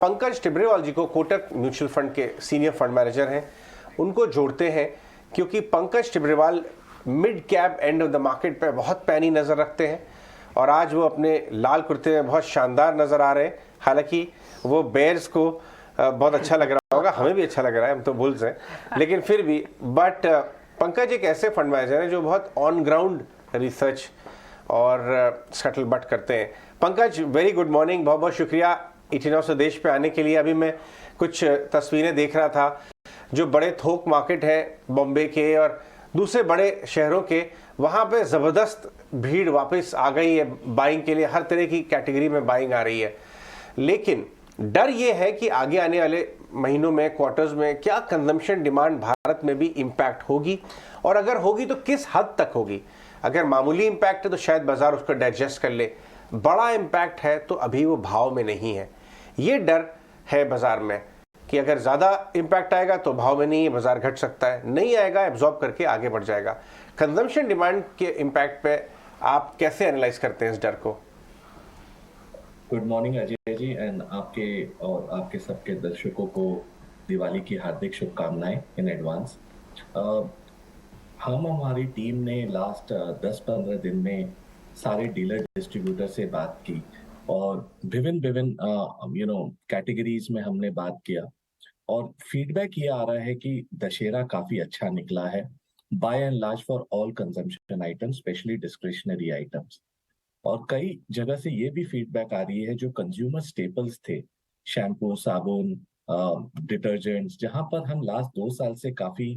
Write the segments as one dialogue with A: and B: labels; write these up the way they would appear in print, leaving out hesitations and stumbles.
A: पंकज टिब्रेवाल जी को Kotak mutual fund के senior fund manager हैं, उनको जोड़ते हैं क्योंकि Pankaj Tibrewal mid cap end of the market पे बहुत पैनी नज़र रखते हैं और आज वो अपने लाल कुर्ते में बहुत शानदार नज़र आ रहे हैं। हालांकि वो बेयर्स को बहुत अच्छा लग रहा होगा, हमें भी अच्छा लग रहा है, हम तो बुल्स हैं, लेकिन फिर भी बट पंकज एक ऐसे फंड मैनेजर हैं जो बहुत ऑन ग्राउंड रिसर्च और स्कटल बट करते हैं। पंकज, वेरी गुड मॉर्निंग, बहुत बहुत शुक्रिया इटिनॉ स्वदेश पे आने के लिए। अभी मैं कुछ तस्वीरें देख रहा था, जो बड़े थोक मार्केट है बॉम्बे के और दूसरे बड़े शहरों के, वहाँ पे ज़बरदस्त भीड़ वापस आ गई है बाइंग के लिए। हर तरह की कैटेगरी में बाइंग आ रही है, लेकिन डर ये है कि आगे आने वाले महीनों में, क्वार्टर्स में, क्या कंजम्पशन डिमांड भारत में भी इम्पैक्ट होगी, और अगर होगी तो किस हद तक होगी। अगर मामूली इम्पैक्ट है तो शायद बाजार उसको डाइजेस्ट कर ले, बड़ा इम्पैक्ट है तो अभी वो भाव में नहीं है। ये डर है बाजार में कि अगर ज़्यादा इम्पैक्ट आएगा तो भाव में नहीं है, बाजार घट सकता है, नहीं आएगा एब्जॉर्ब करके आगे बढ़ जाएगा। कंजम्पशन डिमांड के इम्पैक्ट पे आप कैसे एनालाइज करते हैं इस डर को?
B: Good morning Ajay ji, and आपके और आपके सबके दर्शकों को दिवाली की हार्दिक शुभकामनाएं इन एडवांस। हम हमारी टीम ने लास्ट 10-15 दिन में सारे डीलर डिस्ट्रीब्यूटर से बात की और विभिन्न विभिन्न कैटेगरीज में हमने बात किया और फीडबैक ये आ रहा है कि दशहरा काफी अच्छा निकला है by and large for all consumption items, specially discretionary items. और कई जगह से ये भी फीडबैक आ रही है जो कंज्यूमर स्टेपल्स थे, शैम्पू, साबुन, डिटर्जेंट्स, जहां पर हम लास्ट 2 साल से काफी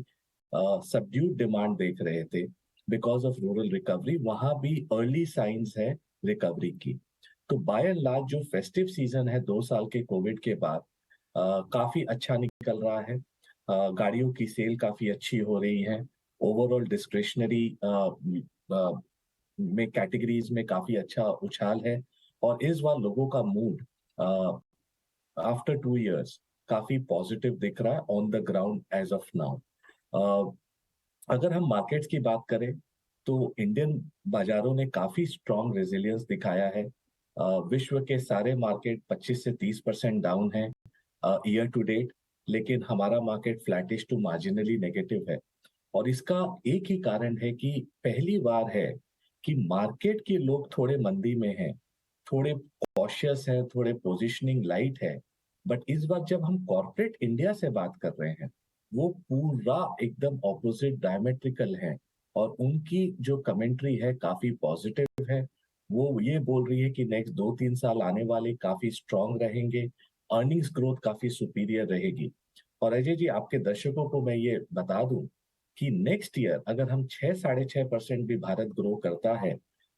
B: सबड्यूड डिमांड देख रहे थे बिकॉज ऑफ रूरल रिकवरी, वहां भी अर्ली साइंस है रिकवरी की। तो बाय एंड लार्ज जो फेस्टिव सीजन है 2 साल के कोविड के बाद काफी अच्छा निकल रहा है। गाड़ियों की सेल काफी अच्छी हो रही है। ओवरऑल डिस्क्रिशनरी में कैटेगरीज में काफी अच्छा उछाल है और इस बार लोगों का मूड आफ्टर 2 इयर्स काफी पॉजिटिव दिख रहा है on the ground as of now. अगर हम मार्केट्स की बात करें तो इंडियन बाजारों ने काफी स्ट्रॉन्ग रेजिलियंस दिखाया है। विश्व के सारे मार्केट 25 से 30% डाउन है ईयर टू डेट, लेकिन हमारा market flattish to marginally negative है। और इसका एक ही कारण है कि पहली बार है कि मार्केट के लोग थोड़े मंदी में हैं, थोड़े कॉशियस हैं, थोड़े पोजीशनिंग लाइट है। बट इस बार जब हम कॉर्पोरेट इंडिया से बात कर रहे हैं, वो पूरा एकदम ऑपोजिट डायमेट्रिकल है और उनकी जो कमेंट्री है काफी पॉजिटिव है। वो ये बोल रही है कि नेक्स्ट 2-3 साल आने वाले काफी स्ट्रांग रहेंगे, अर्निंग्स ग्रोथ काफी सुपीरियर रहेगी। और अजय जी, आपके दर्शकों को मैं ये बता दूं कि नेक्स्ट ईयर अगर हम 6-6.5% भी भारत ग्रो करता है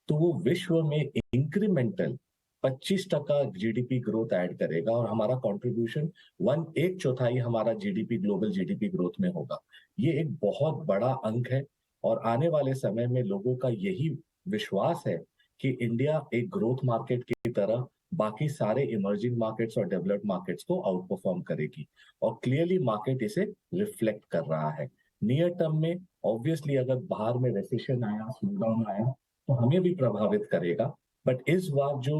B: तो वो विश्व में इंक्रीमेंटल 25% जीडीपी ग्रोथ ऐड करेगा और हमारा कंट्रीब्यूशन 1/4 हमारा जीडीपी, ग्लोबल जीडीपी ग्रोथ में होगा। ये एक बहुत बड़ा अंक है और आने वाले समय में लोगों का यही विश्वास है कि इंडिया एक ग्रोथ मार्केट की तरह बाकी सारे इमर्जिंग मार्केट्स और डेवलप्ड मार्केट्स को आउट परफॉर्म करेगी और क्लियरली मार्केट इसे रिफ्लेक्ट कर रहा है। नियर टर्म में ऑब्वियसली अगर बाहर में रिसेशन आया, स्लोडाउन आया तो हमें भी प्रभावित करेगा। बट इस बार जो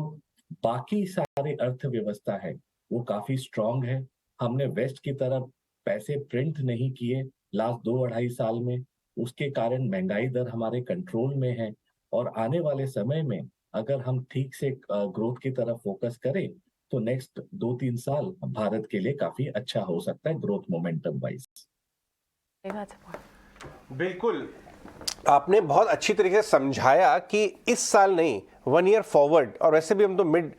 B: बाकी सारे अर्थव्यवस्था है वो काफी स्ट्रांग है। हमने वेस्ट की तरफ पैसे प्रिंट नहीं किए लास्ट 2-2.5 साल में, उसके कारण महंगाई दर हमारे कंट्रोल में है और आने वाले समय में अगर हम ठीक से ग्रोथ की तरफ फोकस करें तो नेक्स्ट 2-3 साल भारत के लिए काफी अच्छा हो सकता है ग्रोथ मोमेंटम वाइज।
A: बिल्कुल, आपने बहुत अच्छी तरीके से समझाया कि इस साल नहीं, 1 ईयर फॉरवर्ड, और वैसे भी हम तो मिड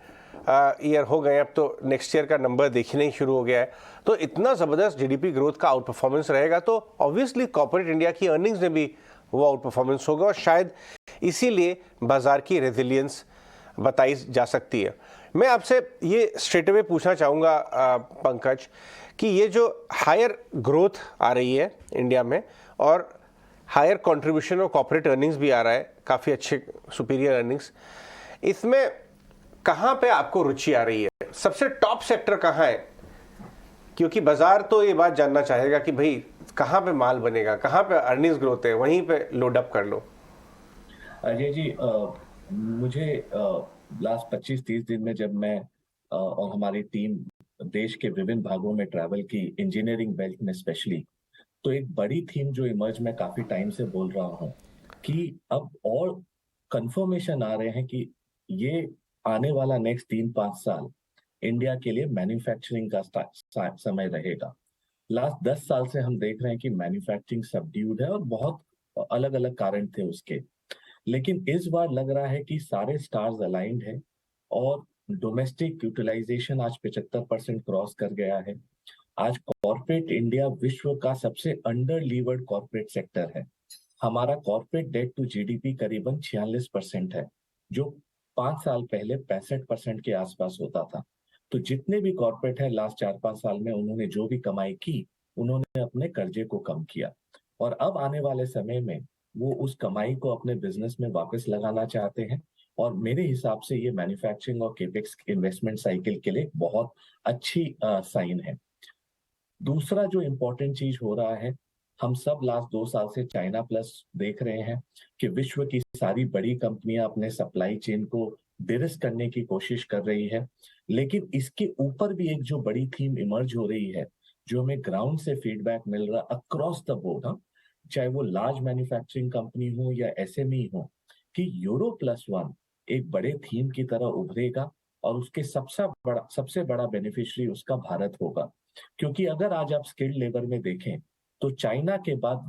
A: ईयर हो गए, अब तो नेक्स्ट ईयर का नंबर देखने ही शुरू हो गया है। तो इतना ज़बरदस्त जीडीपी ग्रोथ का आउट परफॉर्मेंस रहेगा तो ऑब्वियसली कॉर्पोरेट इंडिया की अर्निंग्स में भी वो आउट परफॉर्मेंस होगा और शायद इसीलिए बाजार की रेजिलियंस बताई जा सकती है। मैं आपसे ये स्ट्रेट अवे पूछना चाहूँगा पंकज, कि ये जो हायर ग्रोथ आ रही है इंडिया में और हायर कंट्रीब्यूशन और कॉर्पोरेट अर्निंग्स भी आ रहा है, काफ़ी अच्छे सुपीरियर अर्निंग्स, इसमें कहाँ पे आपको रुचि आ रही है? सबसे टॉप सेक्टर कहाँ है? क्योंकि बाजार तो ये बात जानना चाहेगा कि भाई कहाँ पे माल बनेगा, कहाँ पे अर्निंग्स ग्रोथ है, वहीं पे लोड अप कर लो।
B: अजय जी, मुझे लास्ट 25-30 दिन में जब मैं और हमारी टीम देश के विभिन्न भागों में ट्रैवल की, इंजीनियरिंग बेल्ट में स्पेशली, तो एक बड़ी थीम जो इमर्ज मैं काफी टाइम से बोल रहा हूँ कि अब और कंफर्मेशन आ रहे हैं कि ये आने वाला नेक्स्ट 3-5 साल इंडिया के लिए मैन्युफैक्चरिंग का समय रहेगा। लास्ट 10 साल से हम देख रहे हैं कि मैन्युफैक्चरिंग सबड्यूड है और बहुत अलग अलग कारण थे उसके। लेकिन इस बार लग रहा है कि सारे स्टार्स अलाइंड है और डोमेस्टिक यूटिलाइजेशन आज 75% क्रॉस कर गया है। आज कॉर्पोरेट इंडिया विश्व का सबसे अंडर लीवर्ड कॉर्पोरेट सेक्टर है। हमारा कॉर्पोरेट डेट टू जीडीपी करीबन 46% है, जो 5 साल पहले 65% के आसपास होता था। तो जितने भी कॉर्पोरेट है लास्ट 4-5 साल में उन्होंने जो भी कमाई की, उन्होंने अपने कर्जे को कम किया और अब आने वाले समय में वो उस कमाई को अपने बिजनेस में वापस लगाना चाहते हैं। और मेरे हिसाब से ये मैन्युफैक्चरिंग और केपेक्स इन्वेस्टमेंट साइकिल के लिए बहुत अच्छी साइन है। दूसरा जो इम्पोर्टेंट चीज हो रहा है, हम सब लास्ट 2 साल से चाइना प्लस देख रहे हैं कि विश्व की सारी बड़ी कंपनियां अपने सप्लाई चेन को डिरिस्क करने की कोशिश कर रही है। लेकिन इसके ऊपर भी एक जो बड़ी थीम इमर्ज हो रही है, जो हमें ग्राउंड से फीडबैक मिल रहा अक्रॉस द बोर्ड, हाँ, चाहे वो लार्ज मैन्युफैक्चरिंग कंपनी हो या एसएमई हो, कि यूरो+1 एक बड़े थीम की तरह उभरेगा और उसके सबसे बड़ा बेनिफिशियरी उसका भारत होगा। क्योंकि अगर आज आप स्किल्ड लेबर में देखें तो चाइना के बाद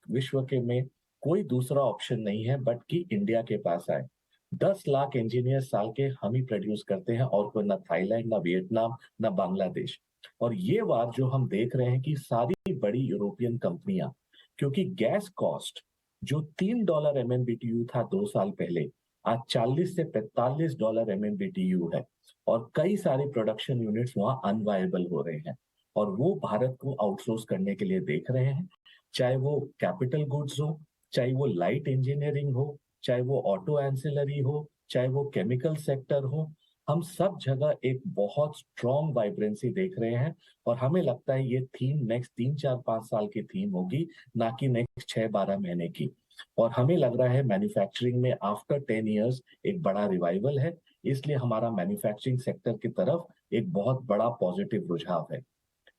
B: विश्व के में कोई दूसरा ऑप्शन नहीं है बट कि इंडिया के पास आए। 10 लाख इंजीनियर साल के हम ही प्रोड्यूस करते हैं और कोई ना थाईलैंड, ना वियतनाम, ना बांग्लादेश। और ये बात जो हम देख रहे हैं कि सारी बड़ी यूरोपियन कंपनियां, क्योंकि गैस कॉस्ट जो $3 MMBTU था 2 साल पहले, आज $40 से $45 MMBTU है और कई सारे प्रोडक्शन यूनिट्स वहां अनवायबल हो रहे हैं और वो भारत को आउटसोर्स करने के लिए देख रहे हैं। चाहे वो कैपिटल गुड्स हो, चाहे वो लाइट इंजीनियरिंग हो, चाहे वो ऑटो एंसिलरी हो, चाहे वो केमिकल सेक्टर हो, हम सब जगह एक बहुत स्ट्रॉन्ग वाइब्रेंसी देख रहे हैं। और हमें लगता है ये थीम नेक्स्ट 3-4-5 साल की थीम होगी, ना कि नेक्स्ट 6-12 महीने की। और हमें लग रहा है मैन्युफैक्चरिंग में आफ्टर 10 इयर्स एक बड़ा रिवाइवल है, इसलिए हमारा मैन्युफैक्चरिंग सेक्टर की तरफ एक बहुत बड़ा पॉजिटिव रुझाव है।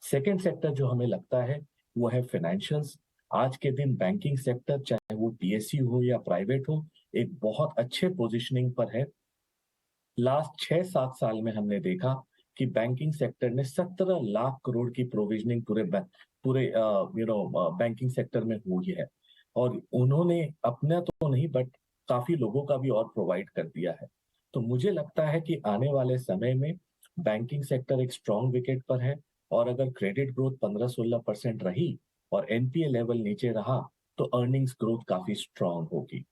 B: सेकेंड सेक्टर जो हमें लगता है वो है फाइनेंशियल्स। आज के दिन बैंकिंग सेक्टर, चाहे वो पीएसयू हो या प्राइवेट हो, एक बहुत अच्छे पोजीशनिंग पर है। लास्ट 6-7 साल में हमने देखा कि बैंकिंग सेक्टर ने 17 लाख करोड़ की प्रोविजनिंग पूरे बैंकिंग सेक्टर में हुई है और उन्होंने अपना तो नहीं बट काफी लोगों का भी और प्रोवाइड कर दिया है। तो मुझे लगता है कि आने वाले समय में बैंकिंग सेक्टर एक स्ट्रॉन्ग विकेट पर है और अगर क्रेडिट ग्रोथ 15-16% रही और एनपीए लेवल नीचे रहा तो अर्निंग्स ग्रोथ काफी स्ट्रॉन्ग होगी।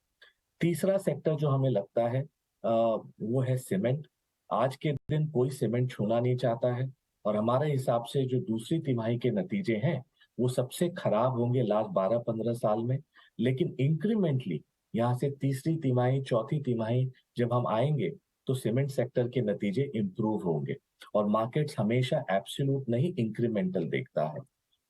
B: तीसरा सेक्टर जो हमें लगता है वो है सीमेंट। आज के दिन कोई सीमेंट छूना नहीं चाहता है और हमारे हिसाब से जो दूसरी तिमाही के नतीजे हैं वो सबसे खराब होंगे लास्ट 12-15 साल में। लेकिन इंक्रीमेंटली यहाँ से तीसरी तिमाही, चौथी तिमाही जब हम आएंगे तो सीमेंट सेक्टर के नतीजे इंप्रूव होंगे और मार्केट्स हमेशा एब्सोल्यूट नहीं इंक्रीमेंटल देखता है।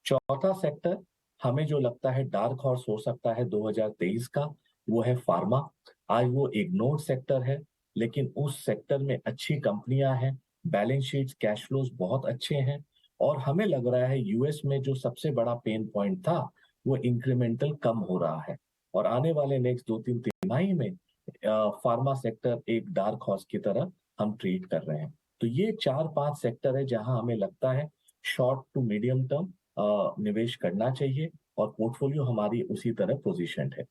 B: चौथा सेक्टर हमें जो लगता है डार्क हॉर्स हो सकता है 2023 का, वो है फार्मा। आज वो इग्नोर्ड सेक्टर है लेकिन उस सेक्टर में अच्छी कंपनियां हैं, बैलेंस शीट्स, कैश फ्लोज बहुत अच्छे हैं और हमें लग रहा है यूएस में जो सबसे बड़ा पेन पॉइंट था वो इंक्रीमेंटल कम हो रहा है और आने वाले नेक्स्ट 2-3 तिमाही में फार्मा सेक्टर एक डार्क हॉर्स की तरह हम ट्रीट कर रहे हैं। तो ये 4-5 सेक्टर है जहां हमें लगता है शॉर्ट टू मीडियम टर्म निवेश करना चाहिए और पोर्टफोलियो हमारी उसी तरह पोजीशनड है।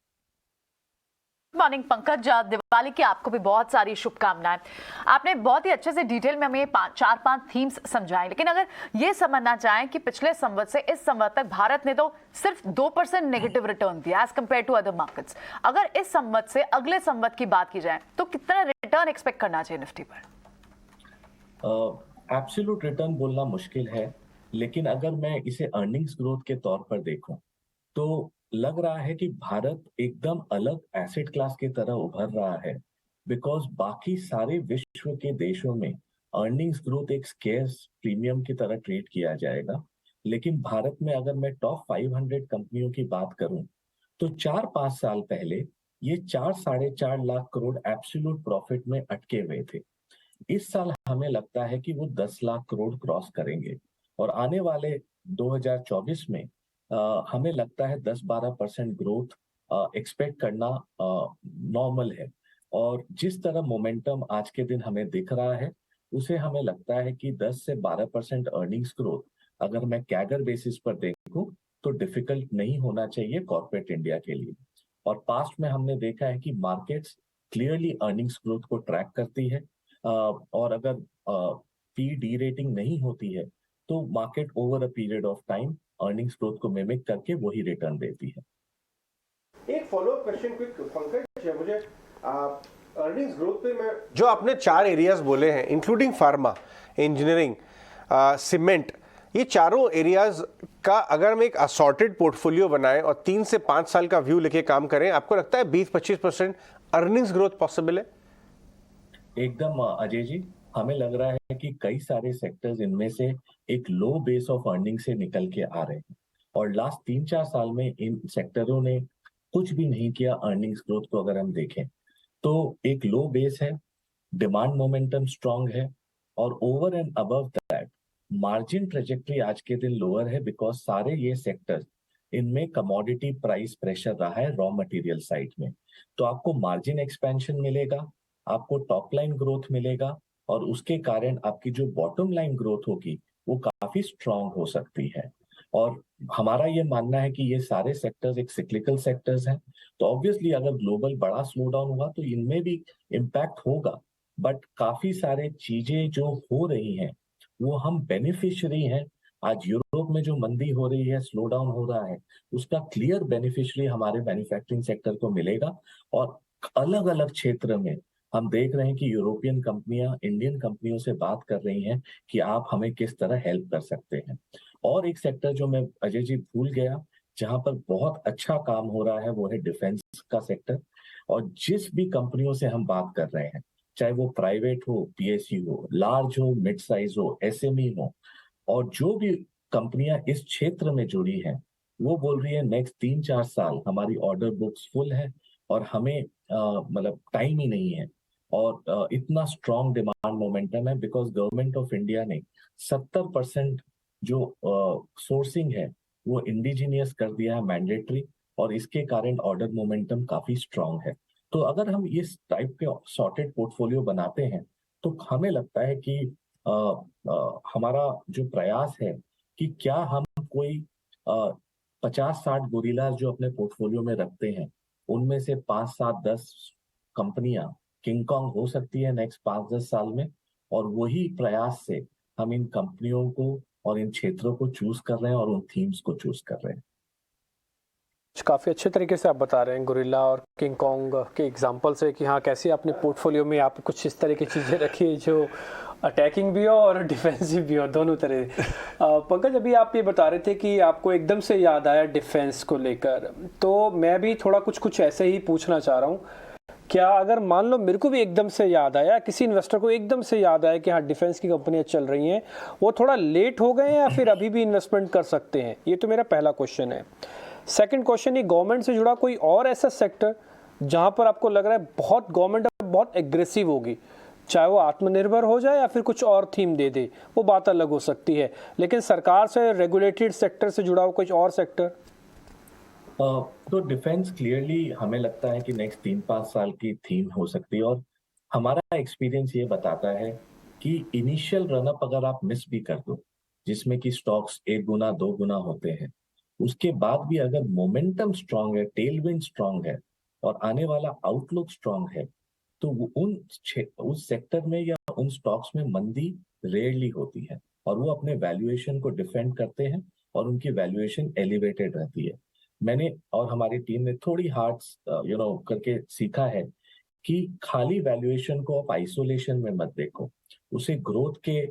C: मॉर्निंग पंकज, दिवाली की आपको भी बहुत सारी शुभकामनाएं। आपने बहुत ही अच्छे से डिटेल में हमें 4-5 थीम्स समझाएं, लेकिन अगर ये समझना चाहें कि पिछले संवत से इस संवत तक भारत ने तो सिर्फ 2% नेगेटिव रिटर्न दिया as compare to other markets, अगर इस संवत से अगले संवत की बात की जाए तो कितना रिटर्न एक्सपेक्ट करना चाहिए निफ्टी पर?
B: एब्सोल्यूट रिटर्न बोलना मुश्किल है, लेकिन अगर मैं इसे अर्निंग्स ग्रोथ के तौर पर देखूं तो लग रहा है कि भारत एकदम अलग एसेट क्लास की तरह उभर रहा है। बिकॉज बाकी सारे विश्व के देशों में अर्निंग्स ग्रोथ एक स्केर्स प्रीमियम की तरह ट्रीट किया जाएगा, लेकिन भारत में अगर मैं टॉप 500 कंपनियों की बात करूं तो 4-5 साल पहले ये 4-4.5 लाख करोड़ एब्सोल्यूट प्रॉफिट में अटके हुए थे। इस साल हमें लगता है कि वो 10 लाख करोड़ क्रॉस करेंगे और आने वाले 2024 में हमें लगता है 10-12% ग्रोथ एक्सपेक्ट करना नॉर्मल है। और जिस तरह मोमेंटम आज के दिन हमें दिख रहा है, उसे हमें लगता है कि 10 से 12% अर्निंग्स ग्रोथ अगर मैं कैगर बेसिस पर देखूं तो डिफिकल्ट नहीं होना चाहिए कॉर्पोरेट इंडिया के लिए। और पास्ट में हमने देखा है कि मार्केट्स क्लियरली अर्निंग्स ग्रोथ को ट्रैक करती है और अगर पी डी रेटिंग नहीं होती है तो market over a period of time earnings growth को मिमिक करके वही रिटर्न देती है।
A: एक फॉलोअप क्वेश्चन क्विक पंकज, मुझे अर्निंग्स ग्रोथ पे मैं जो आपने 4 एरियाज बोले हैं इंक्लूडिंग फार्मा, इंजीनियरिंग, सीमेंट, ये चारों एरियाज का अगर हम एक असॉर्टेड पोर्टफोलियो बनाएं और 3 से 5 साल का व्यू लेके काम करें, आपको लगता है 20-25% अर्निंग्स ग्रोथ पॉसिबल है?
B: एकदम अजय जी, हमें लग रहा है कि कई सारे सेक्टर्स इनमें से एक लो बेस ऑफ अर्निंग से निकल के आ रहे हैं और लास्ट 3-4 साल में इन सेक्टरों ने कुछ भी नहीं किया अर्निंग्स ग्रोथ को अगर हम देखें तो एक लो बेस है, डिमांड मोमेंटम स्ट्रांग है और over and above that margin trajectory आज के दिन लोअर है बिकॉज सारे ये सेक्टर्स इनमें कमोडिटी प्राइस प्रेशर रहा है रॉ मटेरियल साइड में। तो आपको मार्जिन एक्सपेंशन मिलेगा, आपको टॉप लाइन ग्रोथ मिलेगा और उसके कारण आपकी जो बॉटम लाइन ग्रोथ होगी वो काफी स्ट्रांग हो सकती है। और हमारा ये मानना है कि ये सारे सेक्टर्स एक सिक्लिकल सेक्टर्स हैं, तो ऑब्वियसली अगर ग्लोबल बड़ा स्लो डाउन हुआ तो इनमें भी इम्पैक्ट होगा, बट काफी सारे चीजें जो हो रही हैं वो हम बेनिफिशियरी हैं। आज यूरोप में जो मंदी हो रही है, स्लो डाउन हो रहा है, उसका क्लियर बेनिफिशियरी हमारे मैन्युफैक्चरिंग सेक्टर को मिलेगा। और अलग अलग क्षेत्र में हम देख रहे हैं कि यूरोपियन कंपनियां इंडियन कंपनियों से बात कर रही हैं कि आप हमें किस तरह हेल्प कर सकते हैं। और एक सेक्टर जो मैं अजय जी भूल गया, जहां पर बहुत अच्छा काम हो रहा है, वो है डिफेंस का सेक्टर। और जिस भी कंपनियों से हम बात कर रहे हैं, चाहे वो प्राइवेट हो, पीएसयू हो, लार्ज हो, मिड साइज हो, एसएमई हो, और जो भी कंपनियां इस क्षेत्र में जुड़ी हैं, वो बोल रही है नेक्स्ट 3-4 साल हमारी ऑर्डर बुक्स फुल है और हमें मतलब टाइम ही नहीं है। और इतना स्ट्रॉन्ग डिमांड मोमेंटम है बिकॉज गवर्नमेंट ऑफ इंडिया ने 70% जो सोर्सिंग है वो इंडिजीनियस कर दिया है मैंडेटरी, और इसके कारण ऑर्डर मोमेंटम काफी स्ट्रांग है। तो अगर हम इस टाइप के सॉर्टेड पोर्टफोलियो बनाते हैं तो हमें लगता है कि हमारा जो प्रयास है कि क्या हम कोई 50-60 गोरिल्लाज जो अपने पोर्टफोलियो में रखते हैं, उनमें से 5-7-10 कंपनियां किंग कॉन्ग हो सकती है नेक्स्ट 5-10 साल में। और वही प्रयास से हम इन कंपनियों को और इन क्षेत्रों को चूज कर रहे हैं और उन थीम्स को चूज कर रहे हैं।
D: काफ़ी अच्छे तरीके से आप बता रहे हैं गोरिल्ला और किंग कॉन्ग के एग्जांपल से कि हाँ कैसे अपने पोर्टफोलियो में आप कुछ इस तरह की चीज़ें रखिए जो अटैकिंग भी हो और डिफेंसिव भी हो, दोनों तरह। पंकज, अभी आप ये बता रहे थे कि आपको एकदम से याद आया डिफेंस को लेकर, तो मैं भी थोड़ा कुछ ऐसे ही पूछना चाह रहा हूँ। क्या अगर मान लो मेरे को भी एकदम से याद आया, किसी इन्वेस्टर को एकदम से याद आया कि हाँ डिफेंस की कंपनियां चल रही हैं, वो थोड़ा लेट हो गए हैं या फिर अभी भी इन्वेस्टमेंट कर सकते हैं? ये तो मेरा पहला क्वेश्चन है। सेकंड क्वेश्चन, ये गवर्नमेंट से जुड़ा कोई और ऐसा सेक्टर जहां पर आपको लग रहा है बहुत गवर्नमेंट बहुत एग्रेसिव होगी, चाहे वो आत्मनिर्भर हो जाए या फिर कुछ और थीम दे दे, वो बात अलग हो सकती है, लेकिन सरकार से रेगुलेटेड सेक्टर से जुड़ा हुआ कुछ और सेक्टर?
B: तो डिफेंस क्लियरली हमें लगता है कि नेक्स्ट 3-5 साल की थीम हो सकती है। और हमारा एक्सपीरियंस ये बताता है कि इनिशियल रनअप अगर आप मिस भी कर दो, जिसमें कि स्टॉक्स 1 गुना 2 गुना होते हैं, उसके बाद भी अगर मोमेंटम स्ट्रांग है, टेलविंड स्ट्रांग है और आने वाला आउटलुक स्ट्रांग है, तो वो उस सेक्टर में या उन स्टॉक्स में मंदी रेयरली होती है और वो अपने वैल्यूएशन को डिफेंड करते हैं और उनकी वैल्यूएशन एलिवेटेड रहती है। मैंने और हमारी टीम ने थोड़ी हार्ड करके सीखा है कि खाली वैल्यूएशन को आप आइसोलेशन में मत देखो, उसे ग्रोथ के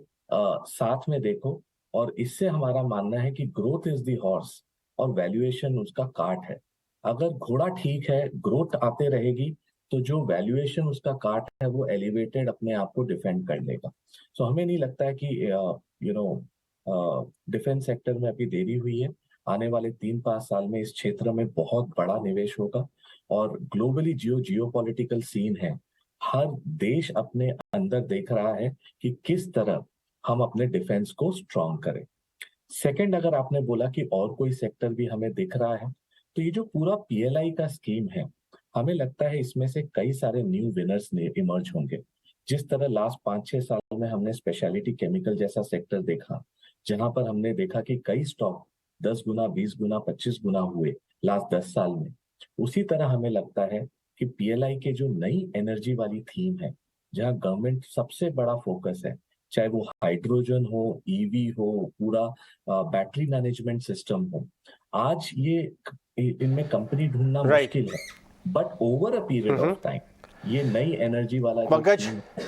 B: साथ में देखो। और इससे हमारा मानना है कि ग्रोथ इज द हॉर्स और वैल्यूएशन उसका कार्ट है। अगर घोड़ा ठीक है, ग्रोथ आते रहेगी, तो जो वैल्यूएशन उसका कार्ट है वो एलिवेटेड अपने आप को डिफेंड कर लेगा। सो हमें नहीं लगता है कि डिफेंस सेक्टर में अभी देरी हुई है। आने वाले 3-5 साल में इस क्षेत्र में बहुत बड़ा निवेश होगा और ग्लोबली जियोपॉलिटिकल सीन है हर देश अपने अंदर देख रहा है कि किस तरह हम अपने डिफेंस को स्ट्रांग करें। सेकंड, अगर आपने बोला कि और कोई सेक्टर भी हमें दिख रहा है, तो ये जो पूरा पीएलआई का स्कीम है, हमें लगता है इसमें से कई सारे न्यू विनर्स इमर्ज होंगे। जिस तरह लास्ट 5-6 साल में हमने स्पेशलिटी केमिकल जैसा सेक्टर देखा, जहां पर हमने देखा कि कई स्टॉक 10 गुना, 20 गुना, 25 गुना हुए लास्ट 10 साल में, उसी तरह हमें लगता है कि पीएलआई के जो नई एनर्जी वाली थीम है, जहां गवर्नमेंट सबसे बड़ा फोकस है, चाहे वो हाइड्रोजन हो, ईवी हो, पूरा बैटरी मैनेजमेंट सिस्टम हो, आज ये इनमें कंपनी ढूंढना
A: Right.
B: मुश्किल है, but over a period of time ये नई एनर्जी वाला जो
A: पंकज,
B: theme है,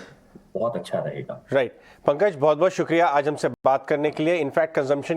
B: बहुत अच्छा रहेगा।
A: राइट पंकज, बहुत बहुत शुक्रिया आज हमसे बात करने के लिए। In fact consumption